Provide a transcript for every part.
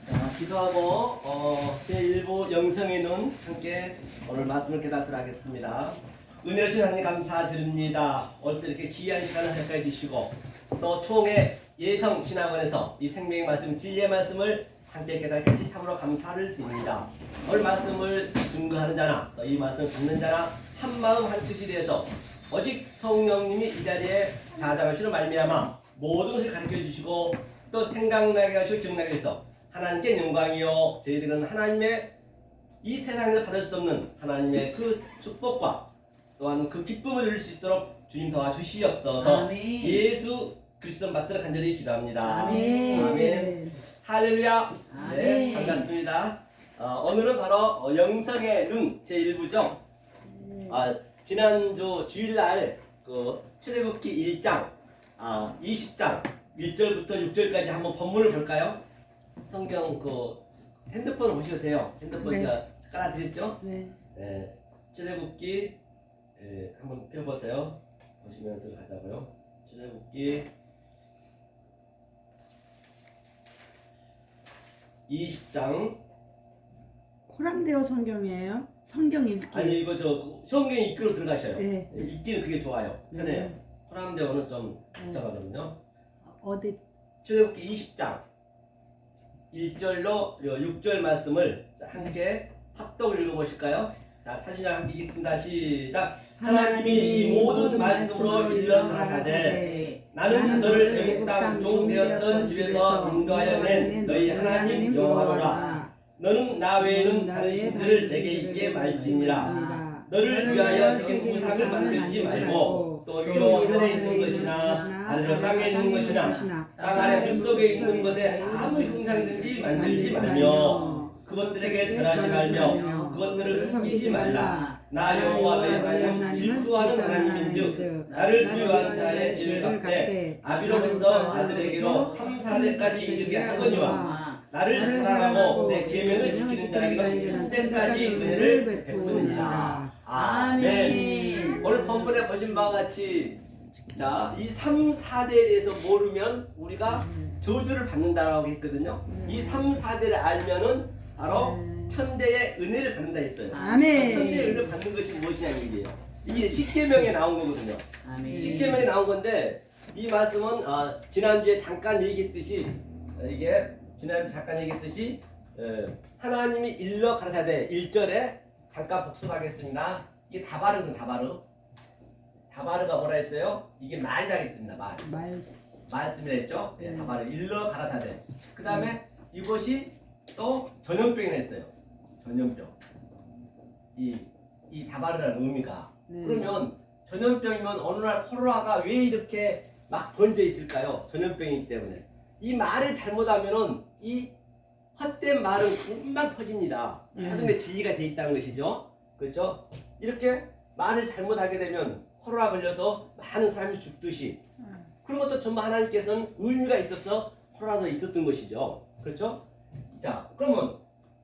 자, 기도하고 제1부 영성의 눈 함께 오늘 말씀을 깨닫도록 하겠습니다. 은혜로신 하나님 감사드립니다. 오늘 또 이렇게 귀한 시간을 가까이 주시고 또 총회 예성 신학원에서 이 생명의 말씀, 진리의 말씀을 함께 깨닫게 하시 참으로 감사를 드립니다. 오늘 말씀을 증거하는 자나 또 이 말씀을 듣는 자나 한마음 한뜻이 되어서 오직 성령님이 이 자리에 자장하시는 말미암아 모든 것을 가르쳐 주시고 또 생각나게 하시고 기억나게 해서 하나님께 영광이요 저희들은 하나님의 이 세상에서 받을 수 없는 하나님의 그 축복과 또한 그 기쁨을 누릴 수 있도록 주님 도와주시옵소서. 아멘. 예수 그리스도 받들어 간절히 기도합니다. 아멘. 아멘. 할렐루야. 네, 아멘. 반갑습니다. 오늘은 바로 영성의 눈 제1부죠. 지난주 주일날 그 출애굽기 1장 20장 1절부터 6절까지 한번 본문을 볼까요? 성경 그 핸드폰을 보셔도 돼요. 핸드폰 네. 제가 깔아드렸죠? 네. 네, 출애굽기 한번 펴보세요. 보시면서 가자고요. 출애굽기 20장. 코람데오 성경이에요? 성경 읽기. 아니 이거 저 성경 읽기로 들어가셔요. 네. 읽기는 그게 좋아요. 편해요. 네. 코람데오는 좀 복잡하거든요. 어디? 출애굽기 20장 1절로 6절 말씀을 함께 합독을 읽어보실까요? 자, 타시냐 함께 읽겠습니다. 시작. 하나님이 이 모든 말씀으로 일러 가라사대 나는 너를 애국 땅 종 되었던 집에서 인도하여 낸 너희 하나님 여호와로라. 너는 나 외에는 다른 신들을 내게 있게 말지니라. 너를 위하여 세운 우상을 만들지 말고 또 위로 하늘에 있는 것이나 아래로 땅에 있는 것이나 땅 아래 물 속에 있는 것에 아무 형상이든지 만들지 말며 그것들에게 절하지 말며 그것들을 섬기지 말라. 나 여호와 너희 하나님은 질투하는 하나님인즉 나를 두려워하는 자의 죄를 갚되 아비로부터 아들에게로 3, 4대까지 이르게 하거니와 나를 사랑하고 내 계명을 지키는 자에게는 천대까지 은혜를 베푸느니라. 아멘. 오늘 본문에 보신 바와 같이 자, 이 3, 4대에 대해서 모르면 우리가 저주를 받는다라고 했거든요. 이 3, 4대를 알면은 바로 천대의 은혜를 받는다 했어요. 아멘. 천대의 은혜를 받는 것이 무엇이냐 이게요. 이게 십계명에 나온 거거든요. 아멘. 십계명에 나온 건데 이 말씀은 지난주에 잠깐 얘기했듯이 이게 지난주 잠깐 얘기했듯이 하나님이 일러 가라사대 1절에 잠깐 복습하겠습니다. 이게 다바르거든. 다바르가 뭐라 했어요? 이게 말이라 했습니다. 말씀이라 했죠? 네, 다바르 일러 가라사대. 그 다음에 이것이 또 전염병이라 했어요. 전염병. 이 다바르라는 의미가. 그러면 전염병이면 어느 날 코로나가 왜 이렇게 막 번져 있을까요? 전염병이기 때문에. 이 말을 잘못하면은 이 헛된 말은 금방 퍼집니다. 하등의 진리가 돼 있다는 것이죠. 그렇죠? 이렇게 말을 잘못하게 되면 코로나 걸려서 많은 사람이 죽듯이 그런 것도 전부 하나님께서는 의미가 있어서 코로나도 있었던 것이죠. 그렇죠? 자, 그러면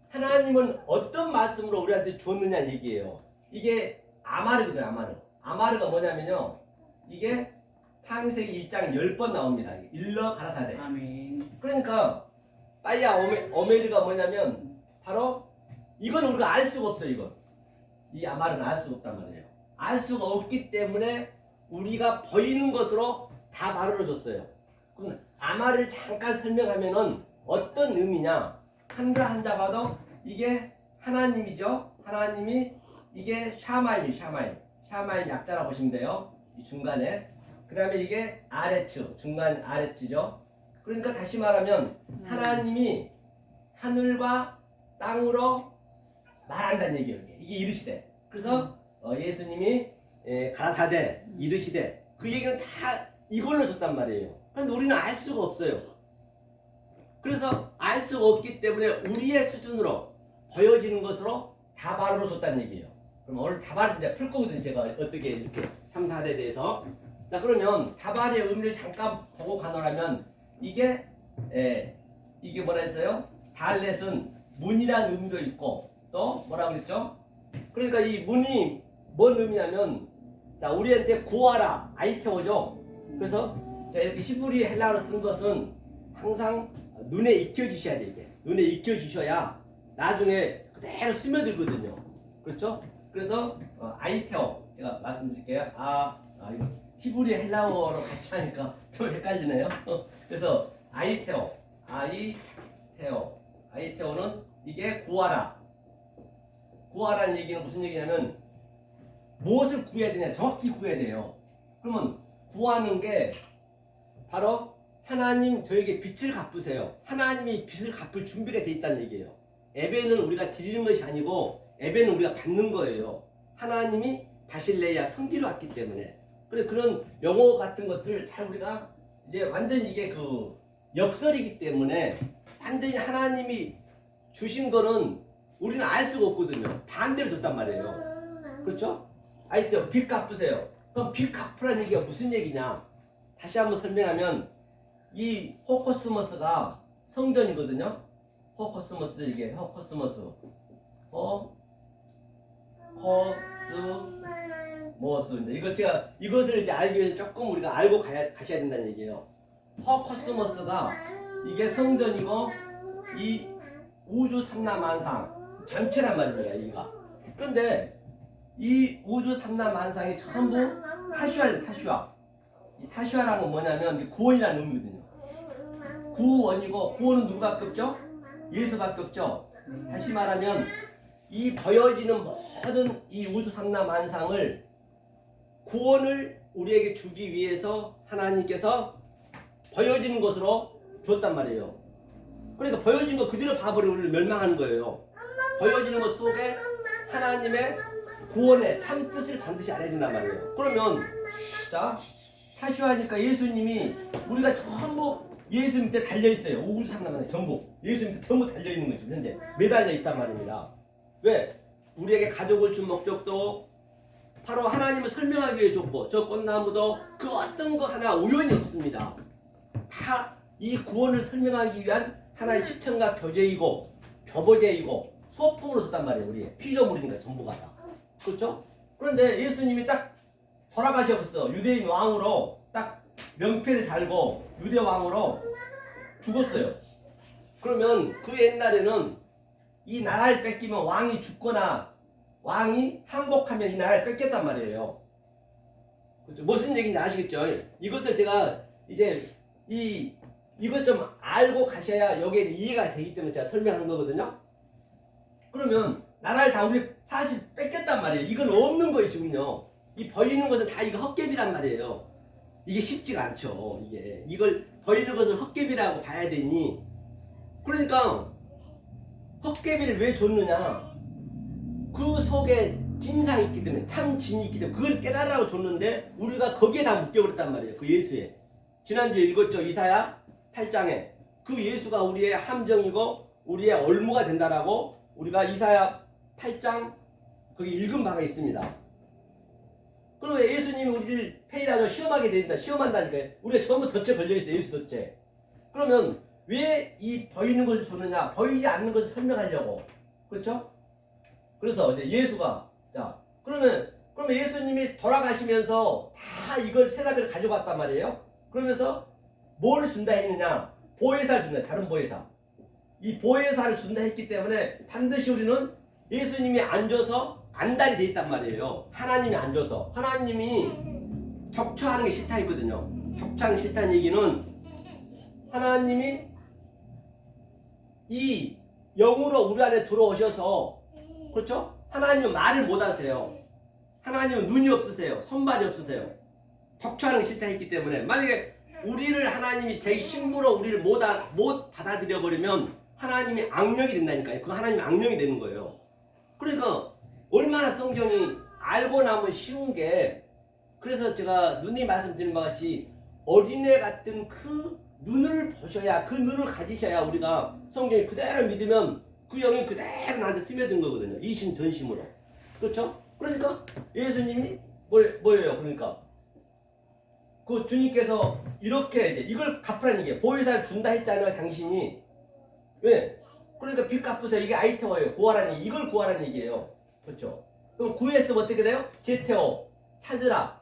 하나님은 어떤 말씀으로 우리한테 줬느냐 얘기예요. 이게 아마르거든. 아마르가 뭐냐면요. 이게 창세기 1장 10번 나옵니다. 일러 가라사대. 아멘. 그러니까 빠이야 오메르가 뭐냐면 바로 이건 우리가 알 수가 없어요. 이건 이 아마르는 알 수가 없단 말이에요. 알 수가 없기 때문에 우리가 보이는 것으로 다 말을해줬어요. 그럼 아마를 잠깐 설명하면은 어떤 의미냐? 한자 한자 봐도 이게 하나님이죠. 하나님이 이게 샤마임 약자라고 보시면 돼요. 이 중간에. 그 다음에 이게 아레츠, 중간 아레츠죠. 그러니까 다시 말하면 하나님이 하늘과 땅으로 말한다는 얘기예요. 이게 이르시되. 그래서 예수님이 가라사대, 이르시되 그 얘기는 다 이걸로 줬단 말이에요. 그런데 우리는 알 수가 없어요. 그래서 알 수가 없기 때문에 우리의 수준으로 보여지는 것으로 다발로 줬다는 얘기예요. 그럼 오늘 다발을 이제 풀 거거든요. 제가 어떻게 이렇게 3, 4대에 대해서. 자, 그러면 다발의 의미를 잠깐 보고 가노라면 이게 뭐라 했어요? 달렛은 문이라는 의미도 있고 또 뭐라 그랬죠? 그러니까 이 문이 뭔 의미냐면 자, 우리한테 구하라 아이테오죠. 그래서 자, 이렇게 히브리 헬라어로 쓴 것은 항상 눈에 익혀지셔야 돼요. 이게. 눈에 익혀지셔야 나중에 그대로 스며들거든요. 그렇죠? 그래서 아이테오 제가 말씀드릴게요. 이거 히브리 헬라어로 같이 하니까 좀 헷갈리네요. 그래서 아이테오는 이게 구하라. 구하라는 얘기는 무슨 얘기냐면 무엇을 구해야 되냐 정확히 구해야 돼요. 그러면 구하는 게 바로 하나님 저에게 빚을 갚으세요. 하나님이 빚을 갚을 준비가 돼 있다는 얘기예요. 예배는 우리가 드리는 것이 아니고 예배는 우리가 받는 거예요. 하나님이 바실레야 성기로 왔기 때문에. 그래 그런 영어 같은 것들을 잘 우리가 이제 완전히 이게 그 역설이기 때문에 완전히 하나님이 주신 거는 우리는 알 수가 없거든요. 반대로 줬단 말이에요. 그렇죠? 아이때 빚 갚으세요. 그럼 빚 갚으라는 얘기가 무슨 얘기냐? 다시 한번 설명하면 이 호코스머스가 성전이거든요. 호코스머스 이게 호코스머스 이것을 이제 알기 위해서 조금 우리가 알고 가셔야 된다는 얘기예요. 호코스머스가 이게 성전이고 이 우주 삼라만상 전체란 말입니다. 여기가. 그런데 이 우주 삼라만상이 전부 타슈아. 이 타슈아라는 건 뭐냐면 구원이라는 의미거든요. 구원이고 구원은 누구밖에 없죠? 예수밖에 없죠. 다시 말하면 이 버여지는 모든 이 우주 삼라만상을 구원을 우리에게 주기 위해서 하나님께서 버여지는 것으로 줬단 말이에요. 그러니까 버여진 거 그대로 봐버리고 우리를 멸망하는 거예요. 버여지는 것 속에 하나님의 구원의 참 뜻을 반드시 알아야 된단 말이에요. 그러면 자 타슈하니까 예수님이 우리가 전부 예수 밑에 달려있어요. 우주 삼라만상 전부 예수 밑에 전부 달려있는 거죠. 현재 매달려 있단 말입니다. 왜? 우리에게 가족을 준 목적도 바로 하나님을 설명하기 위해 줬고 저 꽃나무도 그 어떤 거 하나 우연이 없습니다. 다 이 구원을 설명하기 위한 하나의 시청과 교제이고 교보제이고 소품으로 줬단 말이에요. 우리의 피조물이니까 전부가 다. 그렇죠? 그런데 예수님이 딱 돌아가셔버렸어. 유대인 왕으로 딱 명패를 달고 유대 왕으로 죽었어요. 그러면 그 옛날에는 이 나라를 뺏기면 왕이 죽거나 왕이 항복하면 이 나라를 뺏겼단 말이에요. 그렇죠? 무슨 얘기인지 아시겠죠? 이것을 제가 이제 이것 좀 알고 가셔야 여기에 이해가 되기 때문에 제가 설명한 거거든요. 그러면 나라를 다 우리 사실 뺏겼단 말이에요. 이건 없는 거예요 지금요. 이 버리는 것은 다 이거 헛개비란 말이에요. 이게 쉽지가 않죠. 이걸 버리는 것을 헛개비라고 봐야 되니. 그러니까 헛개비를 왜 줬느냐? 그 속에 진상이 있기 때문에 참 진이 있기 때문에 그걸 깨달으라고 줬는데 우리가 거기에 다 묶여버렸단 말이에요. 그 예수에. 지난주에 읽었죠. 이사야 8장에 그 예수가 우리의 함정이고 우리의 올무가 된다라고 우리가 이사야 8장 거기 읽은 바가 있습니다. 그리고 예수님이 우리를 페이라고 시험하게 된다. 시험한다니까요. 우리가 전부 덫에 걸려있어요. 예수 덫에. 그러면 왜 이 보이는 것을 줬느냐? 보이지 않는 것을 설명하려고. 그렇죠? 그래서 이제 예수가 그러면 예수님이 돌아가시면서 다 이걸 세상을 가져갔단 말이에요. 그러면서 뭘 준다 했느냐? 보혜사를 준다. 다른 보혜사. 이 보혜사를 준다 했기 때문에 반드시 우리는 예수님이 앉아서 안달이 돼 있단 말이에요. 하나님이 앉아서. 하나님이 격처하는 게 싫다 했거든요. 격처하는 게 싫다는 얘기는 하나님이 이 영으로 우리 안에 들어오셔서 그렇죠? 하나님은 말을 못 하세요. 하나님은 눈이 없으세요. 손발이 없으세요. 격처하는 게 싫다 했기 때문에 만약에 우리를 하나님이 제 신부로 우리를 못 받아들여 버리면 하나님이 악령이 된다니까요. 그 하나님이 악령이 되는 거예요. 그러니까 얼마나 성경이 알고 나면 쉬운 게 그래서 제가 누님 말씀드린 바 같이 어린애 같은 그 눈을 보셔야 그 눈을 가지셔야 우리가 성경이 그대로 믿으면 그 영이 그대로 나한테 스며든 거거든요. 이심전심으로. 그렇죠? 그러니까 예수님이 뭐예요? 그러니까 그 주님께서 이렇게 이걸 갚으라는 얘기예요. 보혜사를 준다 했잖아요. 당신이. 왜? 그러니까 빚 갚으세요. 이게 아이테오예요. 구하라는 얘기. 이걸 구하라는 얘기예요. 그렇죠? 그럼 구했으면 어떻게 돼요? 제테오 찾으라.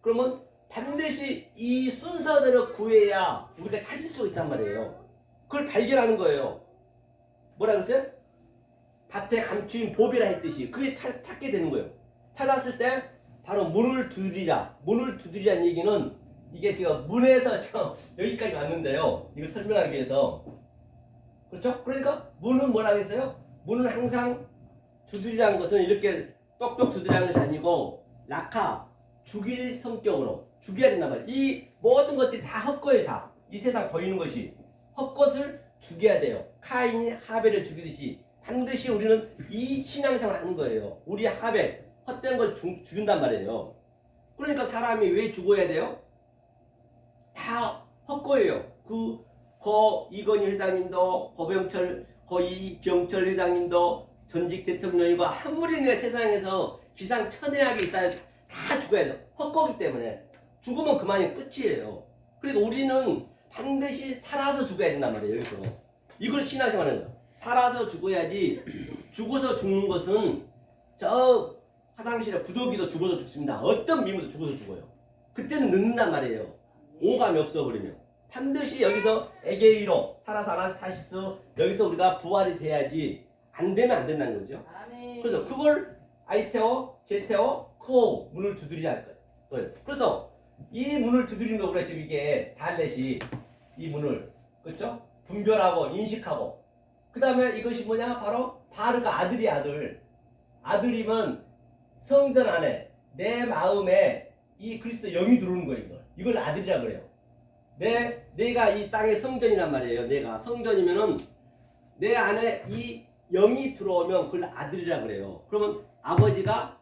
그러면 반드시 이 순서대로 구해야 우리가 찾을 수 있단 말이에요. 그걸 발견하는 거예요. 뭐라 그랬어요? 밭에 감추인 보배라 했듯이 그게 찾게 되는 거예요. 찾았을 때 바로 문을 두드리라. 문을 두드리라는 얘기는 이게 제가 문에서 제가 여기까지 왔는데요. 이걸 설명하기 위해서. 그렇죠? 그러니까 문은 뭐라고 했어요? 문은 항상 두드리라는 것은 이렇게 똑똑 두드리라는 것이 아니고 낙하, 죽일 성격으로 죽여야 된단 말이에요. 이 모든 것들이 다 헛거예요. 다. 이 세상 보이는 것이 헛것을 죽여야 돼요. 카인이 하벨을 죽이듯이 반드시 우리는 이 신앙생활을 하는 거예요. 우리 하벨, 헛된 걸 죽인단 말이에요. 그러니까 사람이 왜 죽어야 돼요? 다 헛거예요. 이건희 회장님도, 이병철 회장님도, 전직 대통령이고 아무리 내가 세상에서 기상천외하게 있다 다 죽어야 돼요. 헛거기 때문에. 죽으면 그만이 끝이에요. 그러니까 우리는 반드시 살아서 죽어야 된단 말이에요. 여기서. 이걸 신앙생활하는 거예요. 살아서 죽어야지. 죽어서 죽는 것은 저 화장실에 구더기도 죽어서 죽습니다. 어떤 미물도 죽어서 죽어요. 그때는 늦는단 말이에요. 오감이 없어버리면. 반드시 여기서 에게이로 살아서 아나스타시스 여기서 우리가 부활이 돼야지 안 되면 안 된다는 거죠. 그래서 그걸 아이테오, 제테오, 코오 문을 두드리자 할 거예요. 그래서 이 문을 두드리는 거 우리가 지금 이게 달렛이 이 문을 그렇죠? 분별하고 인식하고 그 다음에 이것이 뭐냐 바로 바르가 아들이 아들이면 성전 안에 내 마음에 이 그리스도 영이 들어오는 거예요. 이걸 아들이라 그래요. 내가 이 땅의 성전이란 말이에요. 내가 성전이면은 내 안에 이 영이 들어오면 그걸 아들이라 그래요. 그러면 아버지가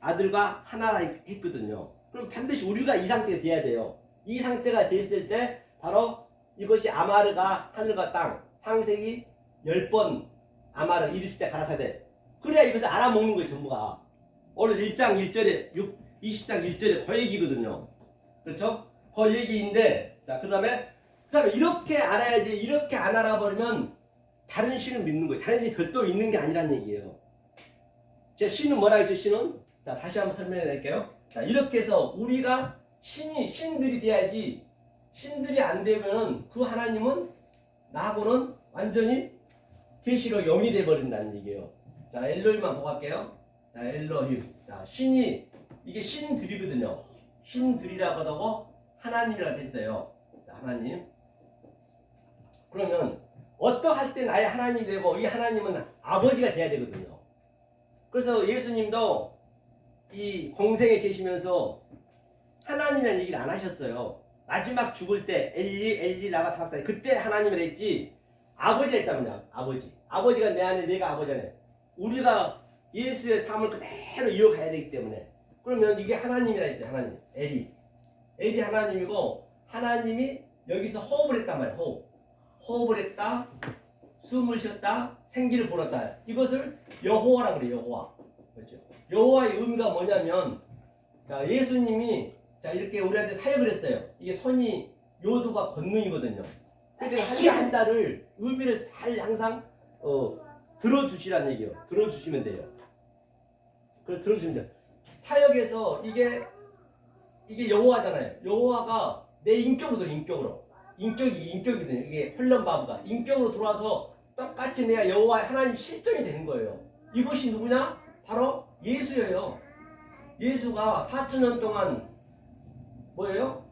아들과 하나라 했거든요. 그럼 반드시 우리가 이 상태가 돼야 돼요. 이 상태가 됐을 때 바로 이것이 아마르가 하늘과 땅 창세기 10번 아마르 이르실 때 가라사 돼. 그래야 이것을 알아먹는 거예요. 전부가. 오늘 1장 1절에 20장 1절에 그 얘기거든요. 그렇죠? 그 얘기인데 자 그다음에 이렇게 알아야지. 이렇게 안 알아버리면 다른 신을 믿는 거예요. 다른 신이 별도 있는 게 아니라는 얘기예요. 제 신은 뭐라 했죠? 신은 자 다시 한번 설명해 드릴게요. 자 이렇게 해서 우리가 신들이 돼야지. 신들이 안 되면 그 하나님은 나하고는 완전히 계시로 영이 돼 버린다는 얘기예요. 자 엘로힘만 보고 갈게요. 자 엘로힘. 자 신이 이게 신들이거든요. 신들이라고 하고 하나님이라고 했어요. 자 하나님. 그러면 어떠할 때 나의 하나님이 되고 이 하나님은 아버지가 돼야 되거든요. 그래서 예수님도 이 공생에 계시면서 하나님이라는 얘기를 안 하셨어요. 마지막 죽을 때 엘리 라마 사박다니 그때 하나님을 했지 아버지가 했단 말이야. 아버지가 내 안에 내가 아버지 안에 우리가 예수의 삶을 그대로 이어가야 되기 때문에 그러면 이게 하나님이라 했어요. 하나님 엘이 하나님이고 하나님이 여기서 호흡을 했단 말이야. 호흡을 했다 숨을 쉬었다 생기를 불었다. 이것을 여호와라고 그래요. 여호와. 그렇죠? 여호와의 의미가 뭐냐면 자 예수님이 자 이렇게 우리한테 사역을 했어요. 이게 손이 요두가 권능이거든요. 그러니까 한 자를 의미를 잘 항상 들어주시라는 얘기예요. 들어주시면 돼요. 그래서 들어주시면 돼요. 사역에서 이게 여호와잖아요. 여호와가 내 인격으로 들어 인격이거든요. 이게 헐런바브가 인격으로 들어와서 똑같이 내가 여호와의 하나님 실존이 되는 거예요. 이것이 누구냐? 바로 예수예요. 예수가 4,000년 동안 뭐예요?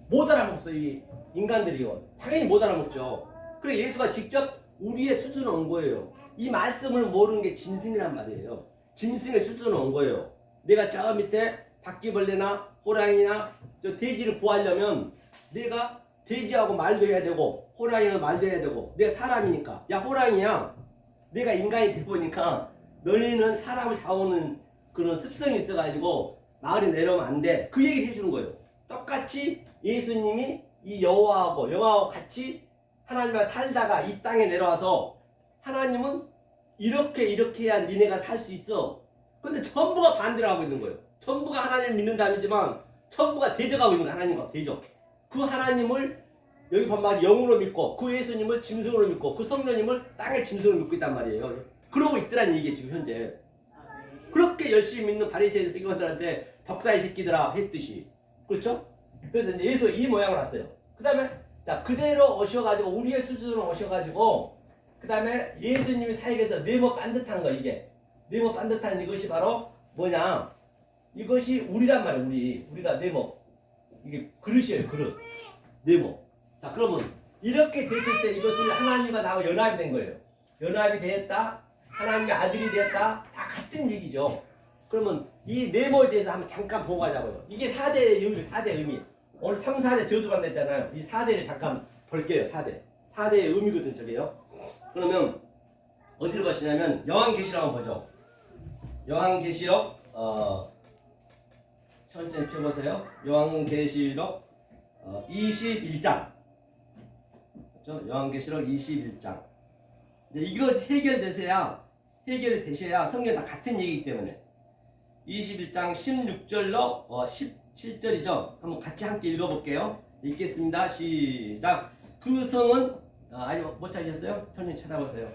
못 알아먹었어요. 이 인간들이요. 당연히 못 알아먹죠. 그래 예수가 직접 우리의 수준을 온 거예요. 이 말씀을 모르는 게 짐승이란 말이에요. 짐승의 수준을 온 거예요. 내가 저 밑에 바퀴벌레나 호랑이나 저 돼지를 구하려면 내가 돼지하고 말도 해야 되고 호랑이는 말도 해야 되고 내가 사람이니까 야 호랑이야 내가 인간이 돼보니까 너희는 사람을 잡아오는 그런 습성이 있어가지고 마을에 내려오면 안 돼. 그 얘기를 해주는 거예요. 똑같이 예수님이 이 여호와하고 같이 하나님과 살다가 이 땅에 내려와서 하나님은 이렇게 해야 니네가 살 수 있어. 근데 전부가 반대로 하고 있는 거예요. 전부가 하나님을 믿는다지만 전부가 대적하고 있는 거예요. 하나님과 대적. 그 하나님을 여기 보면 영으로 믿고 그 예수님을 짐승으로 믿고 그 성령님을 땅의 짐승으로 믿고 있단 말이에요. 그러고 있더란 얘기예요. 지금 현재. 그렇게 열심히 믿는 바리새인 세계관들한테 덕사의 새끼들아 했듯이 그렇죠? 그래서 이제 예수 이 모양을 왔어요. 그 다음에 자 그대로 오셔가지고 우리의 수준으로 오셔가지고 그 다음에 예수님이 사역에서 네모 반듯한 거 이게 네모 반듯한 이것이 바로 뭐냐 이것이 우리란 말이에요. 우리가 네모 이게 그릇이에요. 그릇 네모. 자 그러면 이렇게 됐을 때 이것을 하나님과 나와 연합이 된 거예요. 연합이 되었다. 하나님의 아들이 되었다. 다 같은 얘기죠. 그러면 이 네모에 대해서 한번 잠깐 보고 가자고요. 이게 4대의 의미, 4대 의미. 오늘 3, 4대 저주받 냈잖아요. 이 4대를 잠깐 볼게요. 4대. 4대의 의미거든 저게요. 그러면 어디로 가시냐면 요한계시록 한번 보죠. 요한계시록 천천히 펴보세요. 요한계시록 21장. 그렇죠? 요한계시록 21장. 이거 해결이 되셔야 성경 다 같은 얘기이기 때문에 21장 16절로 17절이죠. 한번 같이 함께 읽어볼게요. 읽겠습니다. 시작. 그 성은 아니 못 찾으셨어요? 편히 찾아보세요.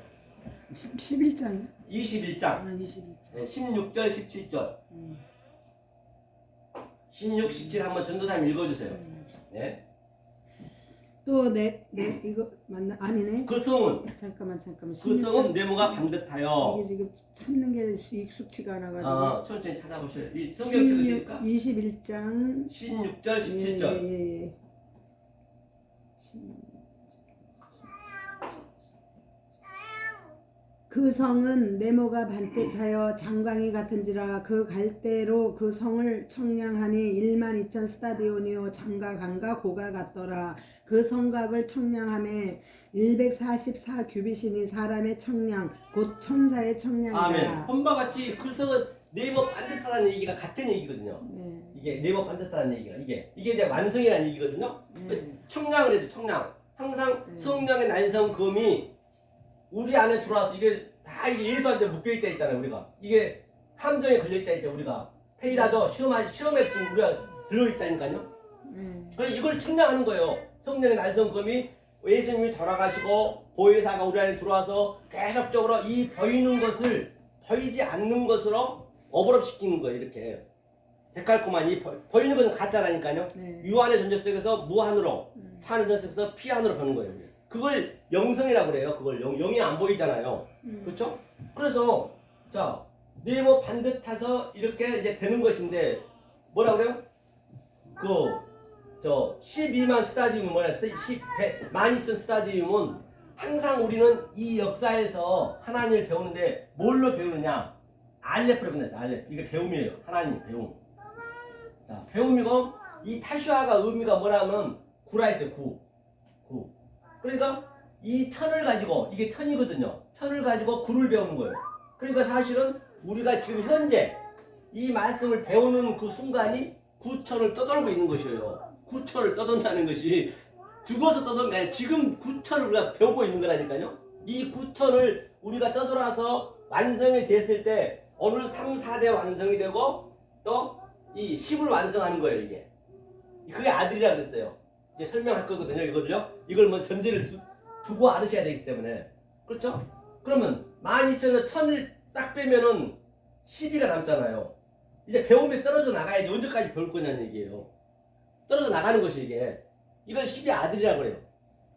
11장이요? 21장. 21장. 네, 16절 17절. 16, 17 한번 전도사님 읽어주세요. 네. 또 이거 맞나? 아니네. 그 성은 잠깐만. 그 성은 네모가 반듯하여. 이게 지금 찾는 게 익숙치가 않아가지고. 천천히 찾아보세요. 이 성경 읽으니까 21장 16절 17절. 예. 그 성은 네모가 반듯하여 장광이 같은지라 그 갈대로 그 성을 청량하니 12,000 스타디온이요 장과 강과 고가 같더라. 그 성곽을 청량함에 144 규빗이니 사람의 청량 곧 천사의 청량이라. 아멘. 본바 같이 그 성은 네모 반듯하다는 얘기가 같은 얘기거든요. 네. 이게 네모 반듯하다는 얘기가 이게 이제 완성이라는 얘기거든요. 네. 청량을 해서 청량. 항상 네. 성령의 난성금이 우리 안에 들어와서 이게 다 이게 예수한테 묶여있다 했잖아요. 우리가 이게 함정에 걸려있다 했죠. 우리가 페이라도 시험에 지금 우리가 들어있다니까요. 그래서 이걸 청량하는 거예요. 성령의 난성금이 예수님이 돌아가시고 보혜사가 우리 안에 들어와서 계속적으로 이 보이는 것을 보이지 않는 것으로 어버럽시키는 거예요. 이렇게 데칼코만 이 보이는 것은 가짜라니까요. 네. 유한의 전제 속에서 무한으로 차는 전제 속에서 피한으로 보는 거예요. 그걸 영성이라고 그래요. 그걸 영이 안 보이잖아요. 그렇죠? 그래서 자 네모 반듯해서 이렇게 이제 되는 것인데 뭐라 그래요? 12만 스타디움은 뭐야? 12,000 스타디움은 항상 우리는 이 역사에서 하나님을 배우는데 뭘로 배우느냐? 알레프로 배웠어요. 알레프. 이게 배움이에요. 하나님 배움. 자, 배움이고 이 타슈아가 의미가 뭐냐면 구라했어요. 구. 그러니까 이 천을 가지고 이게 천이거든요. 천을 가지고 구를 배우는 거예요. 그러니까 사실은 우리가 지금 현재 이 말씀을 배우는 그 순간이 구천을 떠돌고 있는 것이에요. 구천을 떠돈다는 것이 죽어서 떠도는 게 아니라 지금 구천을 우리가 배우고 있는 거라니까요. 이 구천을 우리가 떠돌아서 완성이 됐을 때 오늘 3, 4대 완성이 되고 또 이 10을 완성하는 거예요. 이게 그게 아들이라 그랬어요. 이제 설명할 거거든요. 이걸 뭐 전제를 두고 알으셔야 되기 때문에 그렇죠? 그러면 12,000에서 1000을 딱 빼면은 12가 남잖아요. 이제 배움에 떨어져 나가야지 언제까지 배울 거냐는 얘기예요. 떨어져 나가는 것이 이걸 10의 아들이라고 그래요.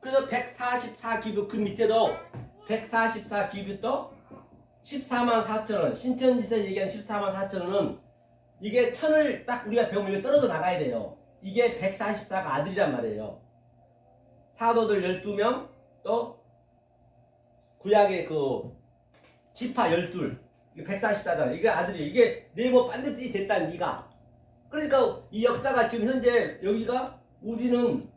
그래서 144 기뷰 그 밑에도 144 기뷰도 144,000원 신천지에서 얘기한 144,000원은 이게 1000을 딱 우리가 배우면 이거 떨어져 나가야 돼요. 이게 144가 아들이란 말이에요. 사도들 12명 또 구약의 그 지파 12 이게 144잖아요. 이게 아들이에요. 이게 네모 반드시 됐다는 네가. 그러니까 이 역사가 지금 현재 여기가 우리는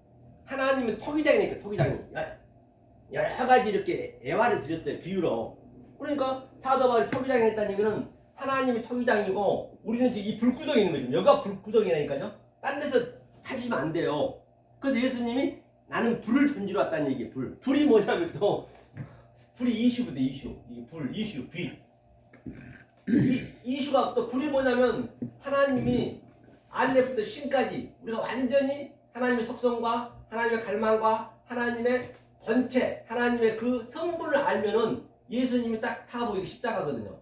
하나님의 토기장이니까 토기장이 여러 가지 이렇게 애화를 드렸어요. 비유로. 그러니까 사도 바울이 토기장이 했다는 얘기는 하나님이 토기장이고 우리는 지금 이 불구덩이 있는 거죠. 여기가 불구덩이라니까요. 딴 데서 찾으시면 안 돼요. 그래서 예수님이 나는 불을 던지러 왔다는 얘기예요. 불이 뭐냐면 또 불이 이슈거든. 이슈. 이슈 빛. 이슈가 또 불이 뭐냐면 하나님이 알레부터 신까지 우리가 완전히 하나님의 속성과 하나님의 갈망과 하나님의 본체, 하나님의 그 성분을 알면은 예수님이 딱 타보이기 십자가거든요.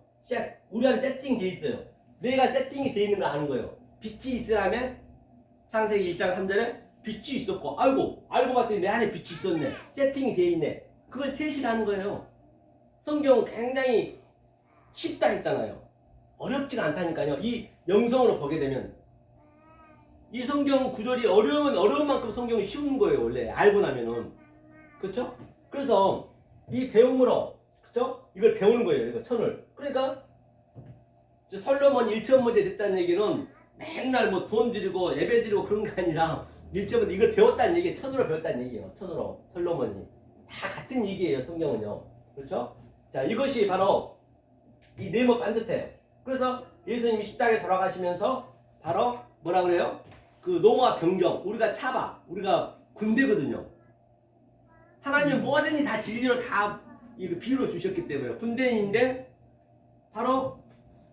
우리 안에 세팅돼 있어요. 내가 세팅이 돼 있는 걸 아는 거예요. 빛이 있으라면 창세기 1장 3절에 빛이 있었고 알고 봤더니 내 안에 빛이 있었네. 세팅이 돼 있네. 그걸 셋이라는 거예요. 성경은 굉장히 쉽다 했잖아요. 어렵지가 않다니까요. 이 영성으로 보게 되면 이 성경 구절이 어려우면 어려운 만큼 성경이 쉬운 거예요. 원래 알고 나면은. 그렇죠? 그래서 이 배움으로 그렇죠? 이걸 배우는 거예요. 이거 천을. 그러니까 솔로몬 1천 문제 듣다는 얘기는 맨날 뭐 돈 들이고 예배 드리고 그런 게 아니라 1천 문제 이걸 배웠다는 얘기예요. 천으로 배웠다는 얘기예요. 천으로 솔로몬이 다 같은 얘기예요. 성경은요. 그렇죠? 자, 이것이 바로 이 네모 반듯해요. 그래서 예수님이 십자가에 돌아가시면서 바로 뭐라 그래요? 그 노마 변경, 우리가 차바, 우리가 군대거든요. 하나님은 뭐든지 다 진리로 다 이거 비유로 주셨기 때문에 군대인데 바로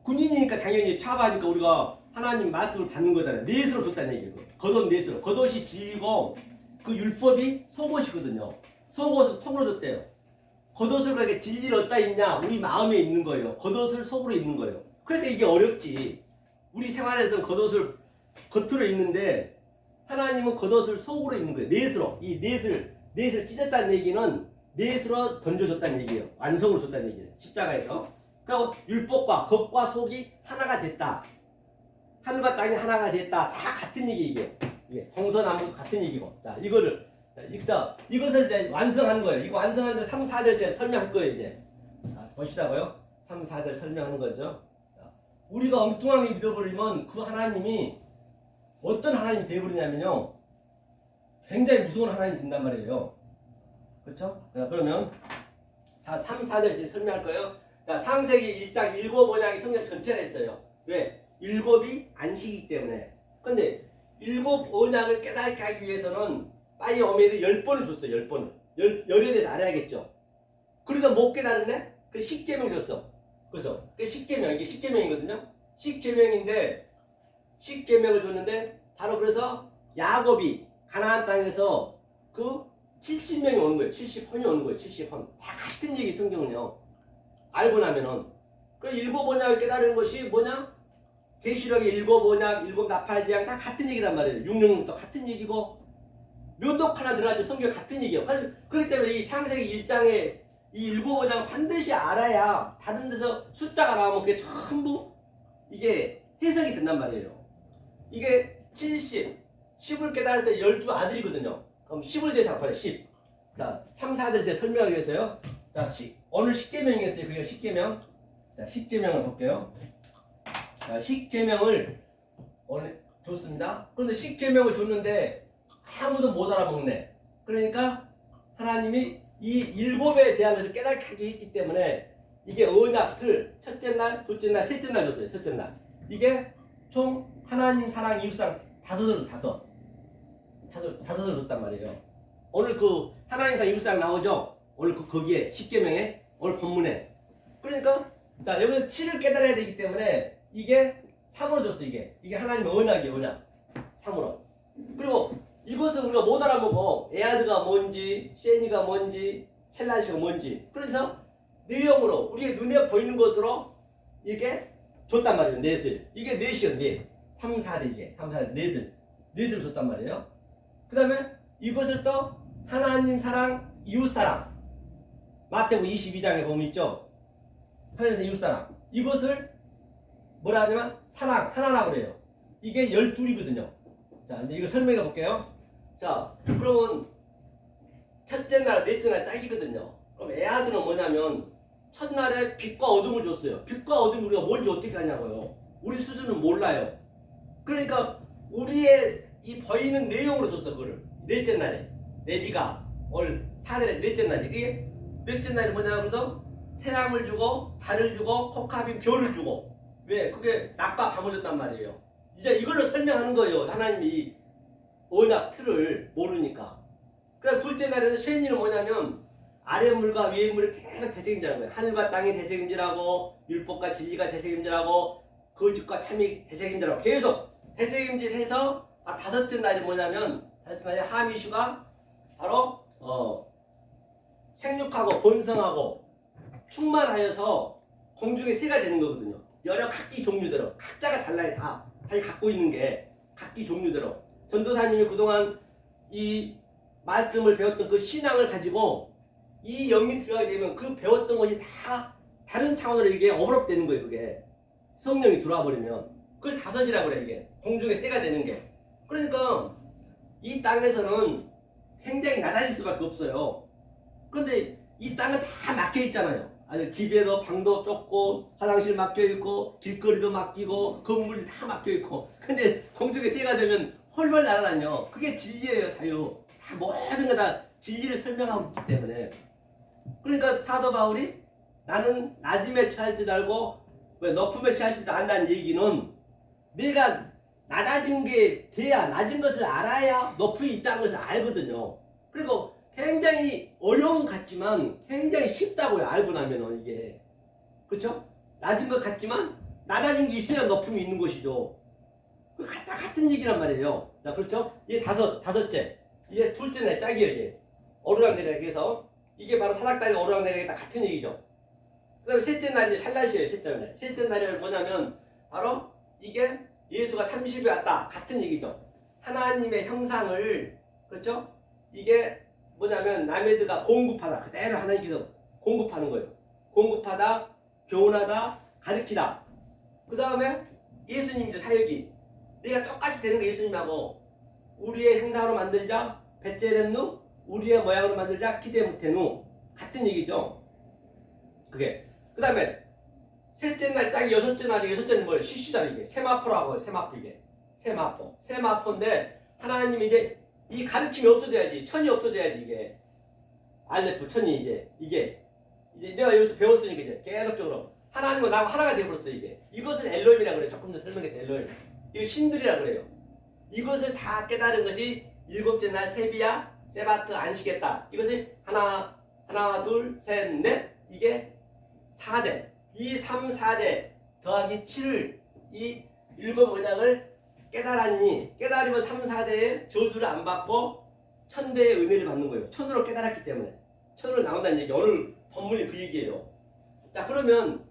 군인이니까 당연히 차바니까 우리가 하나님 말씀을 받는 거잖아요. 넷으로 줬다는 얘기예요. 겉옷 넷으로. 겉옷이 진리고 그 율법이 속옷이거든요. 속옷을 통으로 줬대요. 겉옷을 그렇게 진리를 어디다 입냐? 우리 마음에 입는 거예요. 겉옷을 속으로 입는 거예요. 그러니까 이게 어렵지. 우리 생활에서는 겉옷을 겉으로 입는데 하나님은 겉옷을 속으로 입는 거예요. 넷으로. 이 넷을 찢었다는 얘기는 넷으로 던져줬다는 얘기예요. 완성으로 줬다는 얘기예요. 십자가에서. 그리고 율법과 겉과 속이 하나가 됐다. 하늘과 땅이 하나가 됐다. 다 같은 얘기예요. 이게 동서남북도 같은 얘기고. 자, 이것을 이제 완성한 거예요. 이거 완성하는데 3, 4절 제가 설명할 거예요, 이제. 자, 보시자고요. 3, 4절 설명하는 거죠. 자, 우리가 엉뚱하게 믿어버리면 그 하나님이 어떤 하나님이 되어버리냐면요. 굉장히 무서운 하나님이 된단 말이에요. 그렇죠? 자, 그러면 자, 3, 4절 지금 설명할 거예요. 자, 창세기 1장 7 언약이 성경 전체가 있어요. 왜? 7이 안식이기 때문에. 근데 7 언약을 깨닫게 하기 위해서는 빠이 어메이를 10번을 줬어요. 10번을. 열에 대해서 알아야겠죠. 그러다 못 깨달았네? 그 10계명 줬어. 그래서 그 10계명, 이게 10계명이거든요. 10계명인데 10계명을 줬는데 바로 그래서 야곱이 가나안 땅에서 그 70명이 오는 거예요. 70혼이 오는 거예요. 70혼. 다 같은 얘기 성경은요. 알고 나면은 그 7 언약을 깨달은 것이 뭐냐? 계시록의 7 언약, 7 나팔지향 다 같은 얘기란 말이에요. 666도 같은 얘기고 묘독 하나 들어가죠. 성경 같은 얘기예요. 그렇기 때문에 이 창세기 1장에 이 7 언약을 반드시 알아야 다른 데서 숫자가 나오면 그게 전부 이게 해석이 된단 말이에요. 이게 70, 10을 깨달을 때 12 아들이거든요. 그럼 10을 대상하여 10. 자, 3, 4절 제가 설명하기 위해서요. 자, 오늘 10계명이었어요. 그게 10계명. 자, 10계명을 볼게요. 자, 10계명을 오늘 줬습니다. 그런데 10계명을 줬는데 아무도 못 알아먹네. 그러니까 하나님이 이 7에 대한 것을 깨닫게 하게 했기 때문에 이게 언약을 첫째 날, 둘째 날, 셋째 날 줬어요. 셋째 날. 이게 총 하나님 사랑, 이웃 사랑 다섯을 줬단 말이에요. 오늘 그 하나님 사랑, 이웃 사랑 나오죠? 오늘 거기에 10계명에 오늘 본문에. 그러니까 자, 여기서 7을 깨달아야 되기 때문에 이게 3으로 줬어. 이게 하나님의 언약이에요. 언약 3으로. 그리고 이것은 우리가 못 알아보고 에아드가 뭔지, 세니가 뭔지, 셀라시가 뭔지. 그래서 내용으로 우리의 눈에 보이는 것으로 이게 줬단 말이에요. 넷을. 이게 넷이요. 넷. 3, 4대 이게 3, 4대 넷을 줬단 말이에요. 그 다음에 이것을 또 하나님 사랑, 이웃 사랑. 마태복음 22장에 보면 있죠. 하나님의 이웃 사랑. 이것을 뭐라 하냐면 사랑 하나라고 그래요. 이게 12이거든요. 자, 이제 이거 설명해 볼게요. 자, 그러면 첫째 날, 넷째 날 짝이거든요. 그럼 에아드는 뭐냐면 첫날에 빛과 어둠을 줬어요. 빛과 어둠이 우리가 뭔지 어떻게 하냐고요. 우리 수준은 몰라요. 그러니까 우리의 이 보이는 내용으로 줬어. 그거를 넷째 날에 레비가 오늘 4일에 넷째 날이 이게 넷째 날이 뭐냐 그래서 태양을 주고 달을 주고 코카빈 별을 주고 왜 그게 낮과 밤을 줬단 말이에요. 이제 이걸로 설명하는 거예요. 하나님이 이 언약 틀을 모르니까. 그다음 둘째 날에는 쉐니는 뭐냐면 아래 물과 위의 물을 계속 되새김질하는 거예요. 하늘과 땅이 되새김질하고 율법과 진리가 되새김질하고 거짓과 참이 되새김질하고 계속 되새김질해서 다섯째 날이 뭐냐면 다섯째 날에 하미슈가 바로 생육하고 번성하고 충만하여서 공중의 새가 되는 거거든요. 여러 각기 종류대로 각자가 달라요. 다 자기 갖고 있는 게 각기 종류대로 전도사님이 그동안 이 말씀을 배웠던 그 신앙을 가지고 이 영이 들어가게 되면 그 배웠던 것이 다 다른 차원으로 이게 어브럽되는 거예요. 그게 성령이 들어와 버리면 그걸 다섯이라고 그래. 이게 공중의 새가 되는 게. 그러니까 이 땅에서는 굉장히 낮아질 수밖에 없어요. 그런데 이 땅은 다 막혀 있잖아요. 아니 집에도 방도 좁고 화장실 막혀 있고 길거리도 막히고 건물이 다 막혀 있고. 근데 공중의 새가 되면 헐헐 날아다녀. 그게 진리예요. 자유. 다 모든 거 다 진리를 설명하기 때문에. 그러니까 사도 바울이 나는 낮음에 처할지도 알고 왜 높음에 처할지도 안다는 얘기는 내가 낮아진 게 돼야 낮은 것을 알아야 높이 있다는 것을 알거든요. 그리고 굉장히 어려운 것 같지만 굉장히 쉽다고요. 알고 나면은 이게 그렇죠? 낮은 것 같지만 낮아진 게 있어야 높음이 있는 것이죠. 그 같은 얘기란 말이에요. 자, 그렇죠? 이게 다섯째. 이게 둘째 날 짝이에요. 이제 오르락내리락 해서 이게 바로 사닥다리 오르락내리락이 다 같은 얘기죠. 그 다음에 셋째 날이 샬라시에요. 셋째 날. 셋째 날이 뭐냐면 바로 이게 예수가 30에 왔다. 같은 얘기죠. 하나님의 형상을 그렇죠? 이게 뭐냐면 라메드가 공급하다. 그대로 하나님께서 공급하는 거예요. 공급하다, 교훈하다, 가르치다. 그 다음에 예수님이죠. 사역이. 내가 똑같이 되는 게 예수님하고 우리의 형상으로 만들자. 베제렘누 우리의 모양으로 만들자. 기대 못해누 같은 얘기죠. 그게. 그 다음에 셋째 날 짝이 여섯째 날은 뭐예요? 시시잖아 이게. 세마포라고 해요. 세마포 이게. 세마포. 세마포인데 하나님이 이제 이 가르침이 없어져야지. 천이 없어져야지 이게. 알레프 천이 이제 내가 여기서 배웠으니까 이제 계속적으로 하나님과 나하고 하나가 되어버렸어 이게. 이것을 엘로힘이라고 그래요. 조금 더 설명했다 엘로힘. 이거 신들이라고 그래요. 이것을 다 깨달은 것이 일곱째 날 세비야 세바트 안식했다. 이것을 하나 둘 셋 넷 이게 4대. 이 3, 4대 더하기 7을 이 일곱 언약을 깨달았니? 깨달으면 3, 4대의 저주를 안 받고 천대의 은혜를 받는 거예요. 천으로 깨달았기 때문에. 천으로 나온다는 얘기. 오늘 본문이 그 얘기예요. 자, 그러면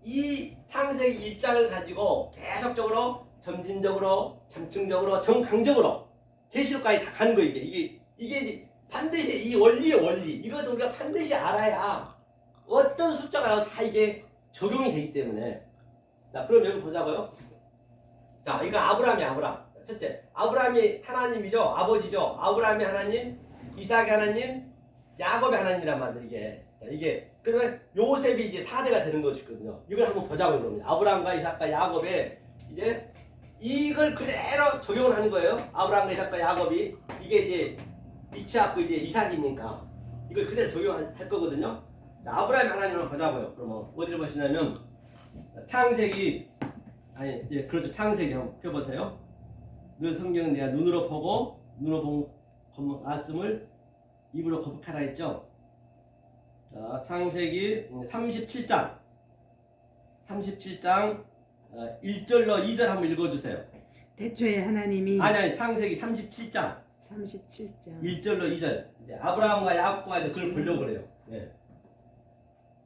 이 창세기 1장을 가지고 계속적으로 점진적으로 점층적으로 정강적으로 계시록까지 다 가는 거예요. 이게 반드시 이 원리의 원리. 이것을 우리가 반드시 알아야 어떤 숫자가 나와도 다 이게 적용이 되기 때문에. 자, 그럼 여기 보자고요. 자, 이거 아브라함이 아브라함. 첫째, 아브라함이 하나님이죠. 아버지죠. 아브라함이 하나님, 이삭이 하나님, 야곱이 하나님이란 말이에요. 이게. 자, 이게. 그러면 요셉이 이제 4대가 되는 것이거든요. 이걸 한번 보자고요. 그러면 아브라함과 이삭과 야곱의 이제 이걸 그대로 적용을 하는 거예요. 아브라함과 이삭과 야곱이 이게 이제 이츠하고 이제 이삭이니까 이걸 그대로 적용할 거거든요. 자, 아브라함 하나님을 보자고요. 그러면 어디를 보시냐면 창세기 그렇죠. 창세기 한번 펴보세요. 늘 성경은 내가 눈으로 보고 눈으로 본 말씀을 입으로 거듭하라 했죠. 자, 창세기 37장 1절로 2절 한번 읽어주세요. 태초에 하나님이 아니 창세기 37장 1절로 2절. 이제 아브라함과 야곱과 이제 그걸 보려고 그래요. 네.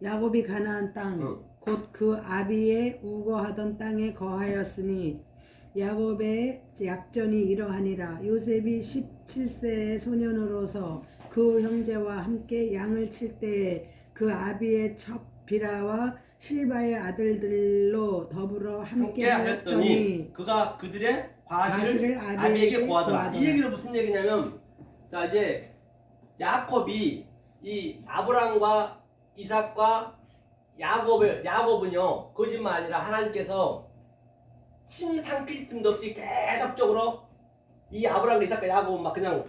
야곱이 가나안 땅 곧 그 아비의 우거하던 땅에 거하였으니 야곱의 약전이 이러하니라. 요셉이 17세의 소년으로서 그 형제와 함께 양을 칠 때에 그 아비의 첩 비라와 실바의 아들들로 더불어 함께 하였더니 그가 그들의 과실을 아비에게 고하더라. 이 얘기는 무슨 얘기냐면, 자 이제 야곱이 이 아브라함과 이삭과 야곱은요 거짓말 아니라 하나님께서 침 삼킬 틈도 없이 계속적으로 이 아브라함과 이삭과 야곱은 막 그냥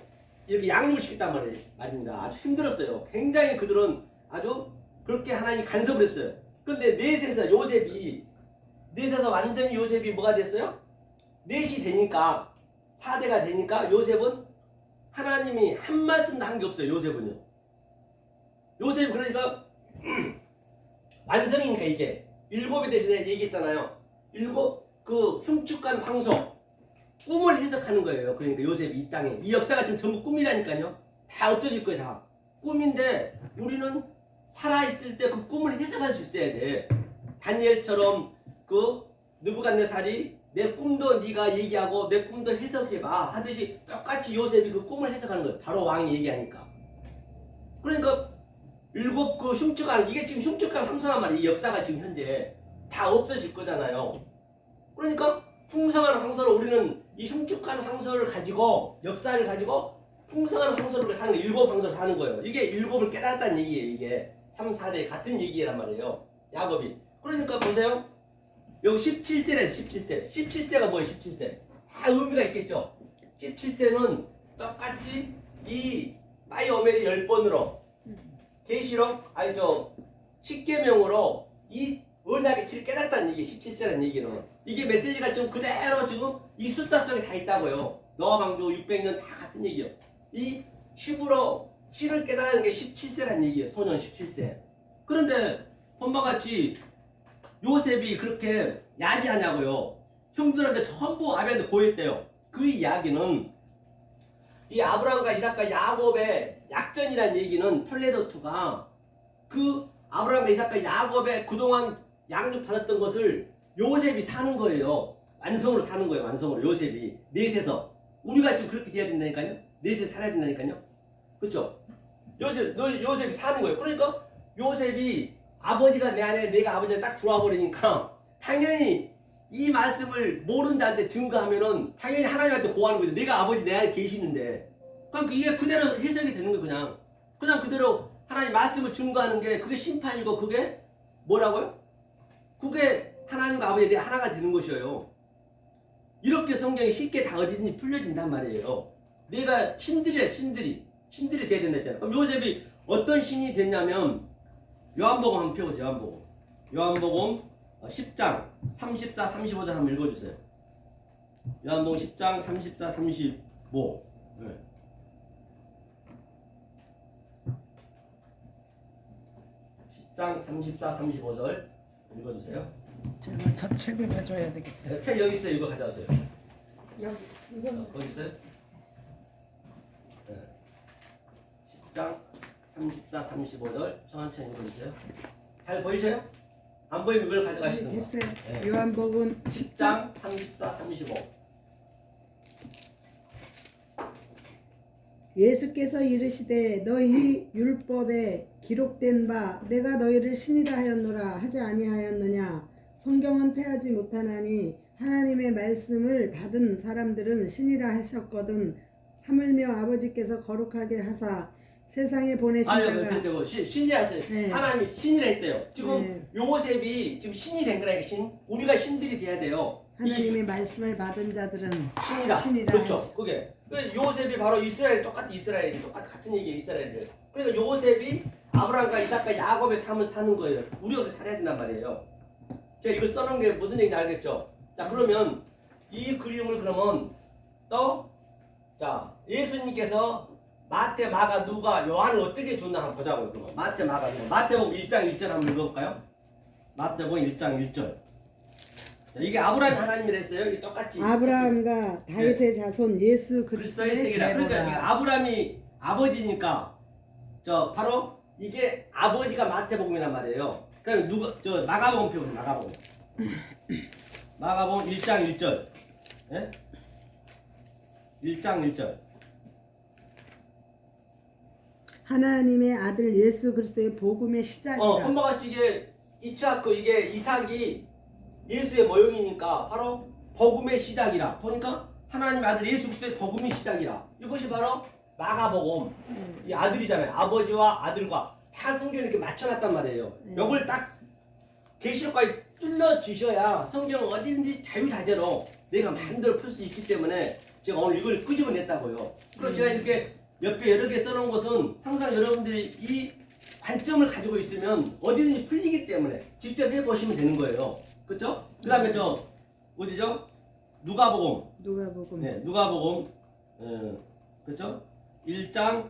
이렇게 양육을 시켰단 말입니다. 아주 힘들었어요. 굉장히 그들은 아주 그렇게 하나님이 간섭을 했어요. 근데 넷에서 완전히 요셉이 뭐가 됐어요? 넷이 되니까 4대가 되니까 요셉은 하나님이 한 말씀도 한 게 없어요. 요셉은 그러니까 완성이니까 이게 일곱에 대해서 내가 얘기했잖아요. 일곱 그 흉측한 황소 꿈을 해석하는 거예요. 그러니까 요셉이 이 땅에 이 역사가 지금 전부 꿈이라니까요. 다 없어질 거예요. 다 꿈인데 우리는 살아있을 때 그 꿈을 해석할 수 있어야 돼. 다니엘처럼 그 느부갓네살이 내 꿈도 네가 얘기하고 내 꿈도 해석해봐 하듯이 똑같이 요셉이 그 꿈을 해석하는 거예요. 바로 왕이 얘기하니까. 그러니까 일곱 그 흉측한 이게 지금 흉측한 함선한 말이에요. 이 역사가 지금 현재 다 없어질 거잖아요. 그러니까 풍성한 황소를 우리는 이 흉측한 황소를 가지고 역사를 가지고 풍성한 황소를 사는 거예요. 일곱 황소를 사는 거예요. 이게 일곱을 깨달았다는 얘기예요. 이게 3, 4대 같은 얘기란 말이에요. 야곱이. 그러니까 보세요. 여기 17세래 17세. 17세가 뭐예요? 17세. 다 의미가 있겠죠. 17세는 똑같이 이 빠이오멜이 10번으로 계시록 아니 저 십계명으로 이 언약의 질을 깨달았다는 얘기 17세라는 얘기는 이게 메시지가 지금 그대로 지금 이 숫자 속에 다 있다고요. 노아 방주 600년 다 같은 얘기예요. 이 10으로 7을 깨달은 게 17세라는 얘기예요. 소년 17세. 그런데 본바같이 요셉이 그렇게 야기하냐고요. 형들한테 전부 아비한테 고했대요. 그 이야기는 이 아브라함과 이삭과 야곱의 약전이라는 얘기는 톨레도2가 그 아브라함과 이삭과 야곱의 그동안 양육 받았던 것을 요셉이 사는 거예요. 완성으로 사는 거예요. 완성으로 요셉이 넷에서 우리가 지금 그렇게 돼야 된다니까요. 넷에 살아야 된다니까요. 그렇죠? 요셉이 사는 거예요. 그러니까 요셉이 아버지가 내 안에 내가 아버지가 딱 들어와 버리니까 당연히 이 말씀을 모르는 자한테 증거하면은 당연히 하나님한테 고하는 거죠. 내가 아버지 내 안에 계시는데. 그러니까 이게 그대로 해석이 되는 거예요. 그냥 그대로 하나님 말씀을 증거하는 게 그게 심판이고 그게 뭐라고요? 그게 하나님과 아버지 내 하나가 되는 것이에요. 이렇게 성경이 쉽게 다 어디든지 풀려진단 말이에요. 내가 신들이래 신들이 돼야 된다 했잖아요. 그럼 요셉이 어떤 신이 됐냐면 요한복음 한번 펴보세요. 요한복음 10장 34, 35절 한번 읽어주세요. 요한복음 10장 34, 35 네. 10장 34, 35절 읽어주세요. 제가 저 책을 가져야 되겠다. 책 여기 있어요. 이거 가져오세요. 여기 이거 거기 있어요? 네. 10장 34, 35절 천천히 읽어주세요. 잘 보이세요? 안 보이면 이걸 가져가시는 거. 됐어요. 네. 요한복음 10장 10장 34, 35 예수께서 이르시되 너희 율법에 기록된 바 내가 너희를 신이라 하였노라 하지 아니하였느냐. 성경은 패하지 못하나니 하나님의 말씀을 받은 사람들은 신이라 하셨거든. 하물며 아버지께서 거룩하게 하사 세상에 보내신 자가 그래서 신이라 했어요. 네. 하나님이 신이라 했대요. 지금 네. 요셉이 지금 신이 된 거라니까 신. 우리가 신들이 돼야 돼요. 하나님의 말씀을 받은 자들은 신이라. 그렇죠. 하시- 그게 요셉이 바로 이스라엘 똑같은 이스라엘이 같은 얘기예요. 이스라엘이. 그러니까 요셉이 아브라함과 이삭과 야곱의 삶을 사는 거예요. 우리가 그렇게 살아야 된단 말이에요. 제가 이걸 써놓은 게 무슨 얘기인지 알겠죠? 자 그러면 이 그림을 그러면 또 자 예수님께서 마태, 마가, 누가, 요한을 어떻게 줬나 한번 보자고요. 그러면. 마태, 마가, 누가. 마태복음 1장 1절 한번 읽어볼까요? 마태복음 1장 1절. 자, 이게 아브라함이 하나님이라 했어요. 이게 똑같이. 아브라함과 다윗의 자손 예수 그리스도의 그리스도의 세계라. 그러니까 이게 계보라. 아브라함이 아버지니까 저 바로 이게 아버지가 마태복음이란 말이에요. 그러니까 누가 저 마가복음 펴보세요. 마가복음. 마가복음 1장 1절. 예? 1장 1절. 하나님의 아들 예수 그리스도의 복음의 시작이라. 한번같이 이게 이차크 이게 이삭이 예수의 모형이니까 바로 복음의 시작이라. 보니까 하나님의 아들 예수 그리스도의 복음의 시작이라. 이것이 바로 마가복음. 이 아들이잖아요. 아버지와 아들과 다 성경에 이렇게 맞춰놨단 말이에요. 이걸 딱 계시록까지 뚫려 주셔야 성경 어디든지 자유자재로 내가 마음대로 풀 수 있기 때문에 제가 오늘 이걸 끄집어냈다고요. 그래서 제가 이렇게 옆에 여러 개 써놓은 것은 항상 여러분들이 이 관점을 가지고 있으면 어디든지 풀리기 때문에 직접 해보시면 되는 거예요. 그렇죠? 그 다음에 저 어디죠? 누가복음. 네, 누가복음. 그렇죠? 1장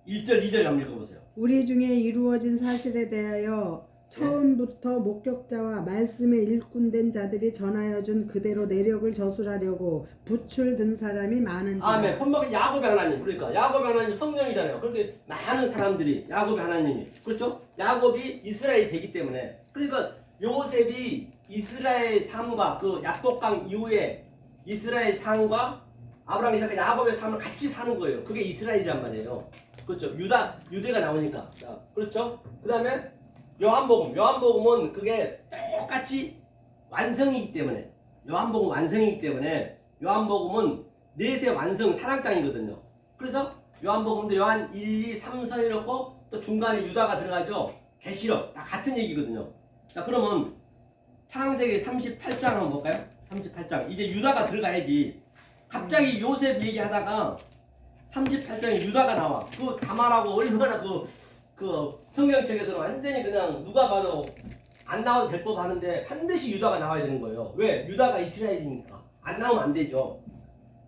1절 2절 한번 읽어보세요. 우리 중에 이루어진 사실에 대하여 처음부터 목격자와 말씀의 일꾼된 자들이 전하여 준 그대로 내력을 저술하려고 붓을 든 사람이 많은지라. 아멘. 본명은 야곱의 하나님. 그러니까 야곱의 하나님 성령이잖아요. 그렇게 많은 사람들이 야곱의 하나님이 그렇죠? 야곱이 이스라엘이 되기 때문에 그러니까 요셉이 이스라엘 삶과 그 약복강 이후에 이스라엘 삶과 아브라함, 이삭, 야곱의 삶을 같이 사는 거예요. 그게 이스라엘이란 말이에요. 그렇죠. 유대가 나오니까. 자, 그렇죠. 그 다음에 요한복음은 그게 똑같이 완성이기 때문에, 요한복음은 넷의 완성 사랑장이거든요. 그래서 요한복음도 요한 1, 2, 3, 4 이렇고 또 중간에 유다가 들어가죠. 계시록 다 같은 얘기거든요. 자, 그러면 창세기 38장 한번 볼까요? 38장. 이제 유다가 들어가야지. 갑자기 요셉 얘기하다가 38장에 유다가 나와. 그 다말하고 얼마나 그 성경책에서는 완전히 그냥 누가 봐도 안 나와도 될 법 하는데 반드시 유다가 나와야 되는 거예요. 왜? 유다가 이스라엘이니까. 안 나오면 안 되죠.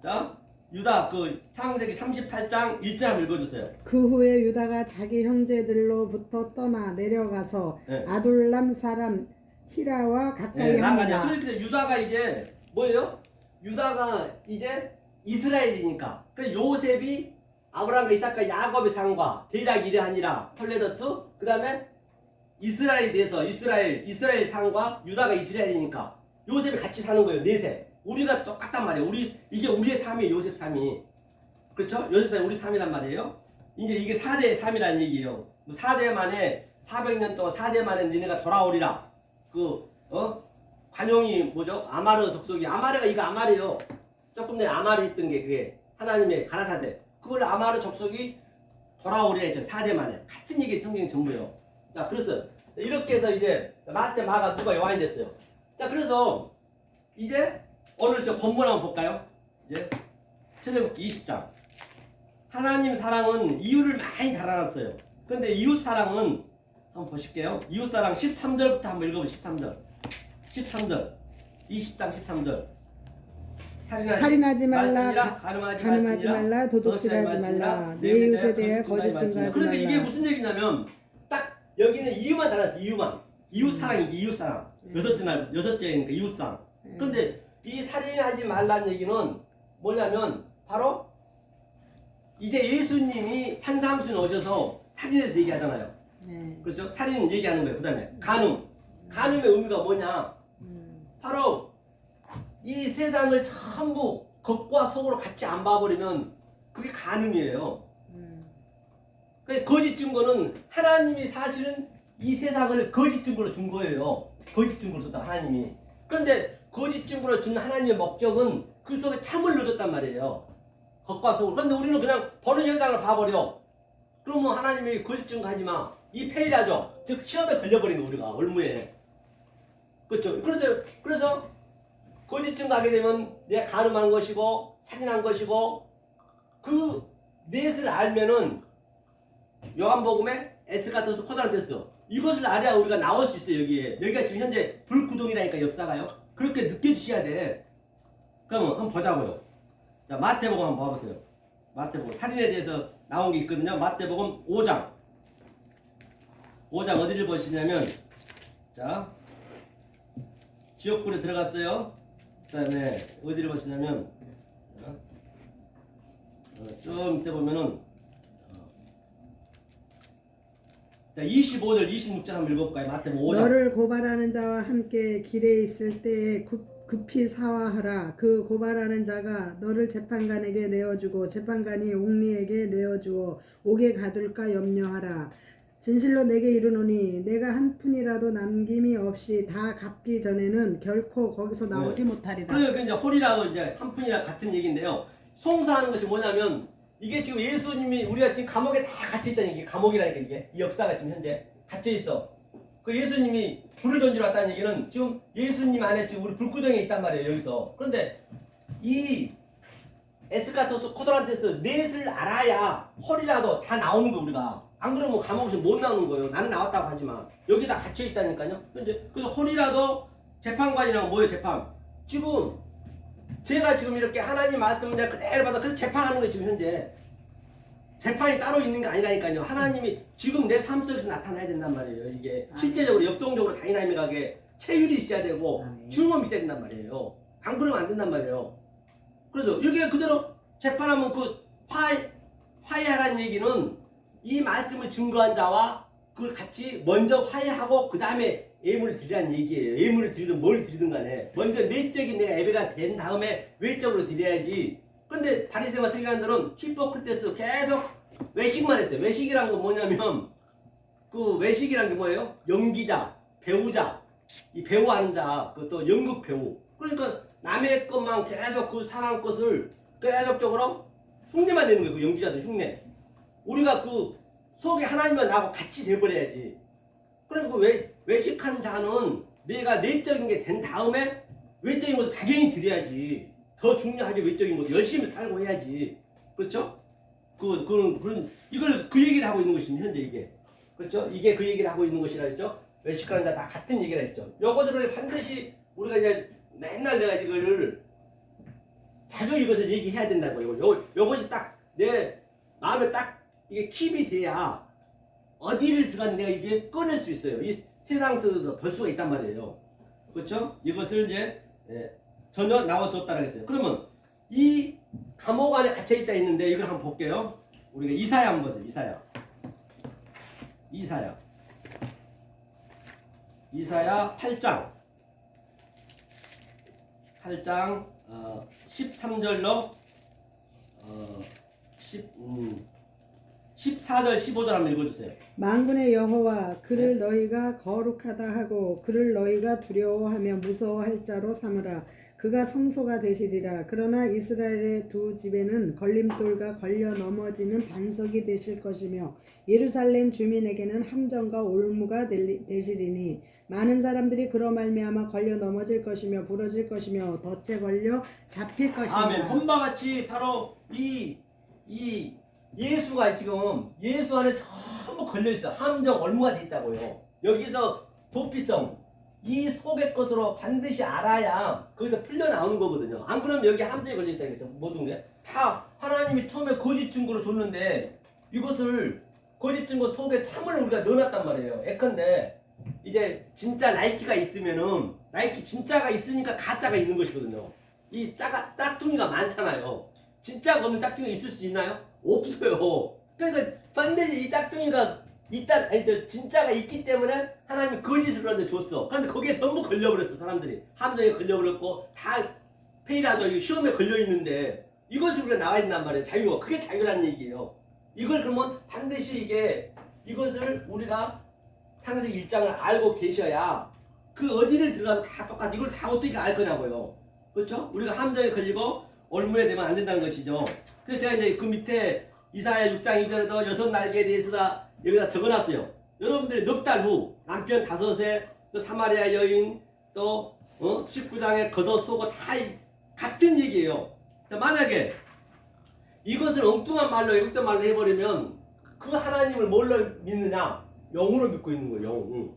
자, 유다 그 창세기 38장 1절 한번 읽어주세요. 그 후에 유다가 자기 형제들로부터 떠나 내려가서 네. 아둘람 사람 히라와 가까이 나가냐. 합니다. 그런데 유다가 이제 뭐예요? 유다가 이제 이스라엘이니까. 그래서 요셉이 아브라함과 이삭과 야곱의 상과 대략 이러하니라 톨레더트 그 다음에 이스라엘에 대해서 이스라엘 상과 유다가 이스라엘이니까 요셉이 같이 사는 거예요. 넷에. 우리가 똑같단 말이에요. 이게 우리의 삶이에요. 요셉 삶이. 그렇죠? 요셉 삶이 우리 삶이란 말이에요. 이제 이게 4대의 삶이라는 얘기예요. 4대 만에 400년 동안 4대 만에 너네가 돌아오리라. 관용이 뭐죠? 아마르 족속이 아마르가 이거 아마르예요. 조금 전에 아마르 했던 게 그게 하나님의 가나사대. 그걸 아마르 족속이 돌아오리라 했죠. 4대 만에. 같은 얘기 성경 전부예요. 자, 그래서 이렇게 해서 이제 마태, 마가, 누가 요한이 됐어요. 자, 그래서 이제 오늘 저 본문 한번 볼까요? 이제 출애굽기 20장. 하나님 사랑은 이유를 많이 달아놨어요. 근데 이웃 사랑은 한번 보실게요. 이웃 사랑 13절부터 한번 읽어보세요. 13절. 20장 13절. 살인하지 말라, 가늠하지 말라, 도둑질하지 말라, 내 이웃에 대해 거짓 증거하지 말라. 그러니까 이게 무슨 얘기냐면 딱 여기는 이유만 달았어. 이웃 사랑이지. 이웃 사랑. 여섯째니까 이웃 사랑. 그런데 이 살인하지 말라는 얘기는 뭐냐면 바로 이제 예수님이 산삼순 오셔서 살인에 대해서 얘기하잖아요. 그렇죠? 살인 얘기하는 거예요. 그 다음에 간음의 의미가 뭐냐? 바로 이 세상을 전부 겉과 속으로 같이 안 봐버리면 그게 간음이에요. 그러니까 거짓 증거는 하나님이 사실은 이 세상을 거짓 증거로 준 거예요. 거짓 증거로 줬다 하나님이. 그런데 거짓 증거로 준 하나님의 목적은 그 속에 참을 넣어줬단 말이에요. 겉과 속으로. 그런데 우리는 그냥 보는 현상을 봐버려. 그러면 하나님이 거짓 증거 하지 마. 이 페일하죠. 즉 시험에 걸려버리는 우리가 올무에. 그렇죠. 그래서 거짓 증거하게 되면 내가 간음한 것이고 살인한 것이고 그 넷을 알면은 요한복음에 에스카토스 코다란테스 이것을 알아야 우리가 나올 수 있어요. 여기가 지금 현재 불구동이라니까 역사가요. 그렇게 느껴지셔야 돼. 그러면 한번 보자고요. 자, 마태복음 한번 봐보세요. 마태복음 살인에 대해서 나온 게 있거든요. 마태복음 5장 어디를 보시냐면 자 지옥불에 들어갔어요. 그 다음에 어디를 보시냐면 좀 이때 보면은 자 25절 26절 한번 읽어볼까요? 마태복음 5장. 너를 고발하는 자와 함께 길에 있을 때에 급히 사화하라. 그 고발하는 자가 너를 재판관에게 내어주고 재판관이 옥리에게 내어주어 옥에 가둘까 염려하라. 진실로 내게 이르노니 내가 한 푼이라도 남김이 없이 다 갚기 전에는 결코 거기서 나오지 못하리라. 그래서 이제 홀이라도 이제 한 푼이랑 같은 얘기인데요. 송사하는 것이 뭐냐면 이게 지금 예수님이 우리가 지금 감옥에 다 갇혀 있다는 얘기. 감옥이라니까 이게 이 역사가 지금 현재 갇혀 있어. 그 예수님이 불을 던지러 왔다는 얘기는 지금 예수님 안에 지금 우리 불구덩이에 있단 말이에요. 여기서. 그런데 이 에스카토스 코도란테스 넷을 알아야 홀이라도 다 나오는 거 우리가. 안 그러면 감옥에서 못 나오는 거예요. 나는 나왔다고 하지만 여기 다 갇혀 있다니까요. 그래서 홀이라도 재판관이랑 뭐예요 재판? 지금 제가 지금 이렇게 하나님 말씀을 내가 그대로 받아 그래서 재판하는 거예요 지금 현재. 재판이 따로 있는 게 아니라니까요. 하나님이 지금 내 삶 속에서 나타나야 된단 말이에요. 이게 실제적으로 역동적으로 다이나믹하게 체율이 있어야 되고 중범이 있어야 된단 말이에요. 안 그러면 안 된단 말이에요. 그래서 이게 그대로 재판하면 그 화해하라는 얘기는 이 말씀을 증거한 자와 그걸 같이 먼저 화해하고 그 다음에 예물을 드리라는 얘기예요. 예물을 드리든 뭘 드리든 간에 먼저 내적인 내가 예배가 된 다음에 외적으로 드려야지. 근데 바리새와 서기관들은 히포크리테스 계속 외식만 했어요. 외식이란 건 뭐냐면 그 외식이란 게 뭐예요? 연기자, 배우자, 이 배우하는 자, 그것도 연극 배우. 그러니까 남의 것만 계속 그 사람 것을 계속적으로 흉내만 내는 거예요. 그 연기자들 흉내. 우리가 그 속에 하나님과 나하고 같이 돼버려야지. 그리고 외식한 자는 내가 내적인 게 된 다음에 외적인 것도 당연히 드려야지. 더 중요하게 외적인 것도 열심히 살고 해야지. 그렇죠? 이걸 그 얘기를 하고 있는 것입니다. 현재 이게. 그렇죠? 이게 그 얘기를 하고 있는 것이라 했죠. 외식하는 자 다 같은 얘기를 했죠. 요것을 반드시 우리가 이제 맨날 내가 이걸 자주 이것을 얘기해야 된다고요. 요것이 딱 내 마음에 딱 이게 킵이 돼야 어디를 들어가는 내가 이게 꺼낼 수 있어요. 이 세상 속에도 볼 수가 있단 말이에요. 그렇죠? 이것을 이제 전혀 나올 수 없다고 했어요. 그러면 이 감옥 안에 갇혀 있다 있는데 이걸 한번 볼게요. 우리가 이사야 한번 보세요. 이사야 8장 13절로 14절 15절 한번 읽어주세요. 만군의 여호와 그를 너희가 거룩하다 하고 그를 너희가 두려워하며 무서워할 자로 삼으라. 그가 성소가 되시리라. 그러나 이스라엘의 두 집에는 걸림돌과 걸려 넘어지는 반석이 되실 것이며 예루살렘 주민에게는 함정과 올무가 되시리니 많은 사람들이 그로 말미암아 걸려 넘어질 것이며 부러질 것이며 덫에 걸려 잡힐 것이다. 아멘. 본바 같이 바로 이 예수가 지금 예수 안에 전부 걸려 있어요. 함정 올무가 돼 있다고요. 여기서 도피성 이 속의 것으로 반드시 알아야 거기서 풀려 나오는 거거든요. 안 그러면 여기 함정이 걸려 있다는 거죠. 모든 게 다 하나님이 처음에 거짓 증거로 줬는데 이것을 거짓 증거 속에 참을 우리가 넣어놨단 말이에요. 예컨대 이제 진짜 나이키가 있으면은 나이키 진짜가 있으니까 가짜가 있는 것이거든요. 이 짝퉁이가 많잖아요. 진짜가 없는 짝퉁이 있을 수 있나요? 없어요. 그러니까 반드시 이 짝퉁이가 진짜가 있기 때문에 하나님이 거짓을 하는데 줬어. 그런데 거기에 전부 걸려버렸어. 사람들이 함정에 걸려버렸고 다 페이라도 시험에 걸려 있는데 이것을 우리가 나와야 된단 말이에요. 자유가. 그게 자유라는 얘기예요. 이걸 그러면 반드시 이것을 우리가 창세기 1장을 알고 계셔야 그 어디를 들어가도 다 똑같아. 이걸 다 어떻게 알 거냐고요. 그렇죠? 우리가 함정에 걸리고 올무에 되면 안 된다는 것이죠. 그래서 제가 이제 그 밑에 이사야 6장 2절에도 여섯 날개에 대해서 다 여기다 적어놨어요. 여러분들이 넉 달 후 남편 5에 또 사마리아 여인 또 19장에 겉옷 속옷 다 같은 얘기예요. 만약에 이것을 엉뚱한 말로 외국도 말로 해버리면 그 하나님을 뭘로 믿느냐? 영으로 믿고 있는 거예요. 영.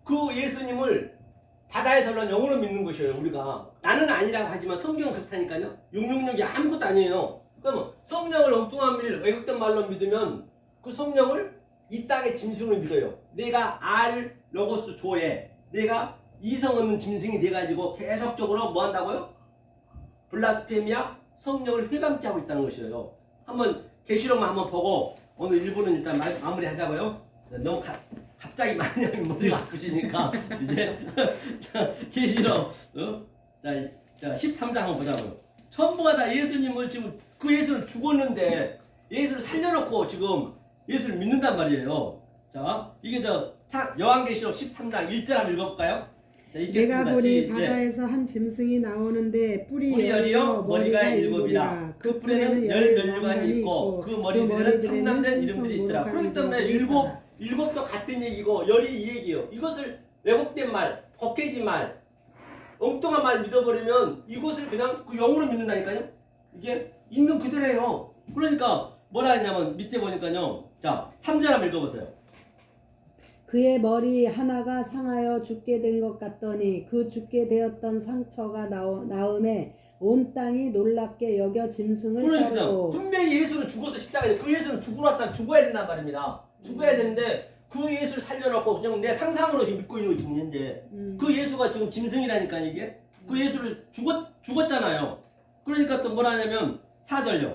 그 예수님을 바다에서 올라온 영으로 믿는 것이에요. 우리가 나는 아니라고 하지만 성경은 그렇다니까요. 666이 아무것도 아니에요. 그러면 성령을 엉뚱한 외국된 말로 믿으면 그 성령을 이 땅의 짐승을 믿어요. 내가 알 로고스 조에 내가 이성 없는 짐승이 돼가지고 계속적으로 뭐 한다고요? 블라스페미아 성령을 회방치 하고 있다는 것이에요. 한번 계시록만 한번 보고 오늘 1부는 일단 마무리하자고요. 너무 갑자기 많이 하면 머리가 아프시니까 이제 계시록 자 13장 한번 보자고요. 전부가 다 예수님을 지금 그 예수를 죽었는데 예수를 살려놓고 지금 예수를 믿는단 말이에요. 자 이게 요한계시록 13장 1절 한번 읽어볼까요? 자, 내가 보니 바다에서 한 짐승이 나오는데 뿔이 열이요 머리가 7이라. 그 뿔에는 10면류관이 있고 그 머리들에는 탐남된 이름들이 있더라. 그렇기 때문에 일곱도 같은 얘기고 열이 이 얘기예요. 이것을 왜곡된 말, 복해진 말, 엉뚱한 말 믿어버리면 이것을 그냥 그 영으로 믿는다니까요. 이게 있는 그대로예요. 그러니까 뭐라 했냐면 밑에 보니까요. 자 3절 한번 읽어보세요. 그의 머리 하나가 상하여 죽게 된 것 같더니 그 죽게 되었던 상처가 나음에 온 땅이 놀랍게 여겨 짐승을 따르고. 분명히 예수는 죽어서 십자가에 그 예수는 죽으러 왔다면 죽어야 된단 말입니다. 죽어야 되는데 그 예수를 살려놓고 그냥 내 상상으로 지금 믿고 있는 거 지금 현재. 그 예수가 지금 짐승이라니까 이게. 그 예수를 죽었잖아요. 그러니까 또 뭐라 하냐면 4절요.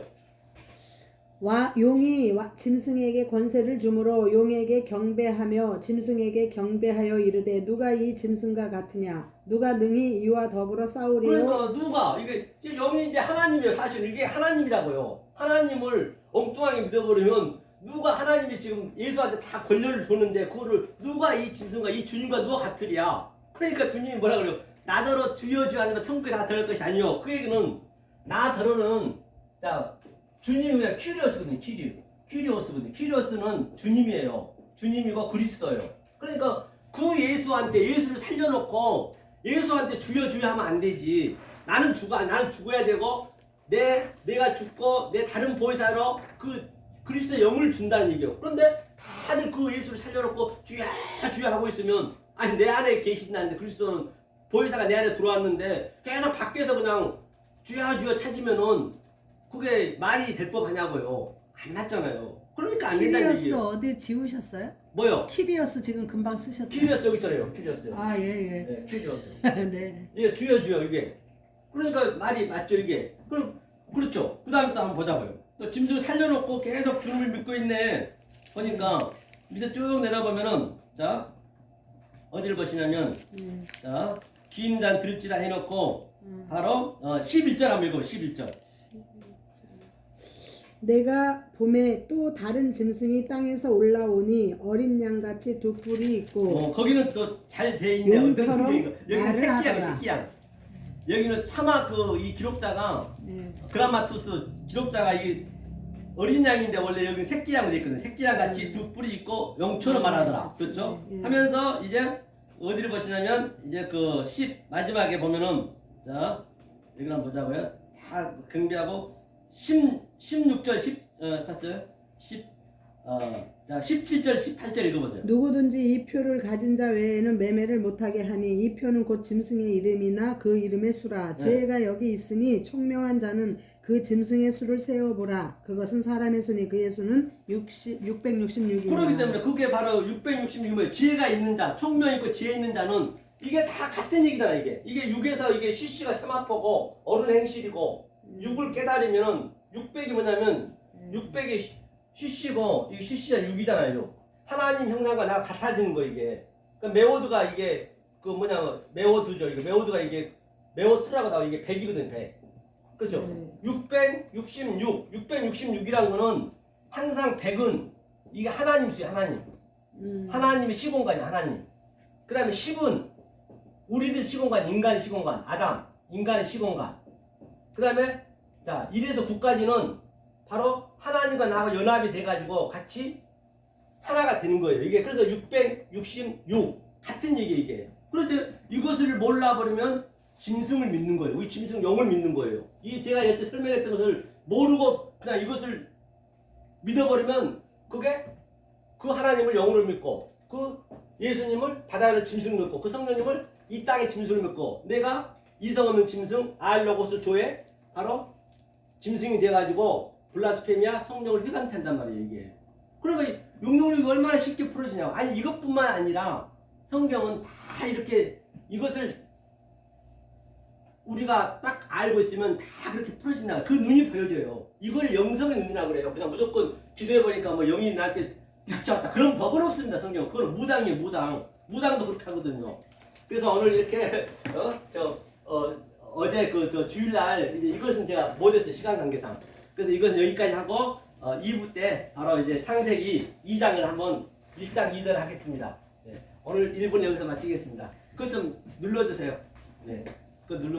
용이 짐승에게 권세를 주므로 용에게 경배하며 짐승에게 경배하여 이르되 누가 이 짐승과 같으냐 누가 능히 이와 더불어 싸우리요. 그러니까 누가 이게 영이 이제 하나님이에요. 사실 이게 하나님이라고요. 하나님을 엉뚱하게 믿어버리면 누가 하나님이 지금 예수한테 다 권력을 줬는데 그거를 누가 이 짐승과 이 주님과 누가 같으랴. 그러니까 주님이 뭐라 그래요? 나더러 주여 주여 하는 거 천국에 다 들을 것이 아니요. 그 얘기는 나더러는 자 주님이 그냥 큐리오스거든요. 큐리오스거든요. 큐리오스는 주님이에요. 주님이고 그리스도예요. 그러니까 그 예수를 살려놓고 예수한테 주여 주여 하면 안 되지. 나는 죽어야 되고 내가 죽고 내 다른 보혜사로 그 그리스도의 영을 준다는 얘기예요. 그런데 다들 그 예수를 살려놓고 주여 주여 하고 있으면 아니 내 안에 계신다는데 그리스도는 보혜사가 내 안에 들어왔는데 계속 밖에서 그냥 주여 주여 찾으면은 그게 말이 될 법하냐고요. 안 맞잖아요. 그러니까 안 된다는 키리어스 얘기예요. 어디 지우셨어요? 뭐요? 키리어스 지금 금방 쓰셨죠? 큐리오스 여기 있잖아요. 큐리오스요. 아 예예. 네, 큐리오스. 네. 이게 주여 주여 이게. 그러니까 말이 맞죠 이게. 그럼 그렇죠. 그 다음에 또 한번 보자고요. 또 짐승을 살려놓고 계속 주님을 믿고 있네. 보니까 밑에 쭉 내려보면은 자 어디를 보시냐면 자 긴 잔 들지라 해놓고 바로 11절 한번 읽어요. 11절. 내가 봄에 또 다른 짐승이 땅에서 올라오니 어린 양같이 두 뿔이 있고 거기는 또 잘 돼 있네요. 용처럼 여기는 말을 하더라. 새끼양. 여기는 차마 이 기록자가 네. 그라마투스 기록자가 이게 어린 양인데 원래 여기 새끼양으로 돼 있거든요. 새끼양 같이 두 뿔이 있고 용처럼 말하더라. 그렇죠? 예. 하면서 이제 어디를 보시냐면 이제 그 10 마지막에 보면은 자 여기 한번 보자고요. 다 경비하고 16절 갔어요? 17절 18절 읽어보세요. 누구든지 이 표를 가진 자 외에는 매매를 못하게 하니 이 표는 곧 짐승의 이름이나 그 이름의 수라. 지혜가 여기 있으니 총명한 자는 그 짐승의 수를 세어보라. 그것은 사람의 수니 그의 수는 666이니라. 그렇기 때문에 그게 바로 666이에요. 지혜가 있는 자, 총명 있고 지혜 있는 자는 이게 다 같은 얘기잖아 이게. 이게 6에서 이게 CC가 세마포고 어른 행실이고 6을 깨달으면은 600이 뭐냐면 600이 CC고 이게 CC가 6이잖아요. 하나님 형상과 나가 같아지는 거 이게. 그러니까 메오드가 이게 그 메오드죠. 이게 메오드가 이게 메오트라고 나와 이게 100이거든 100. 그렇죠? 666이라는 거는 항상 100은 이게 하나님 수야 하나님. 하나님의 시공간이야 하나님. 그 다음에 10은 우리들 시공간, 인간의 시공간, 아담, 인간의 시공간. 그 다음에 자 1에서 9까지는 바로 하나님과 나하고 연합이 돼가지고 같이 하나가 되는 거예요. 이게 그래서 666 같은 얘기 이게. 그런데 이것을 몰라버리면 짐승을 믿는 거예요. 우리 짐승 영을 믿는 거예요. 이 제가 여태 설명했던 것을 모르고 그냥 이것을 믿어버리면 그게 그 하나님을 영으로 믿고 그 예수님을 바다를 짐승으로 믿고 그 성령님을 이 땅의 짐승을 믿고 내가 이성 없는 짐승 알로고스 조에 바로 짐승이 돼가지고 블라스페미아 성령을 휘감탄단 말이에요 이게. 그러니까 용용력이 얼마나 쉽게 풀어지냐고. 아니 이것뿐만 아니라 성경은 다 이렇게 이것을 우리가 딱 알고 있으면 다 그렇게 풀어진다. 그 눈이 보여져요. 이걸 영성의 눈이라고 그래요. 그냥 무조건 기도해보니까 뭐 영이 나한테 닥쳐왔다. 그런 법은 없습니다. 성경. 그건 무당이에요. 무당도 그렇게 하거든요. 그래서 오늘 이렇게 어제 저 주일날 이제 이것은 제가 못했어요. 시간 관계상. 그래서 이것은 여기까지 하고 2부 때 바로 이제 창세기 2장을 한번 1장 2절 하겠습니다. 네. 오늘 1분 여기서 마치겠습니다. 그것 좀 눌러주세요. 네. 그거 눌러.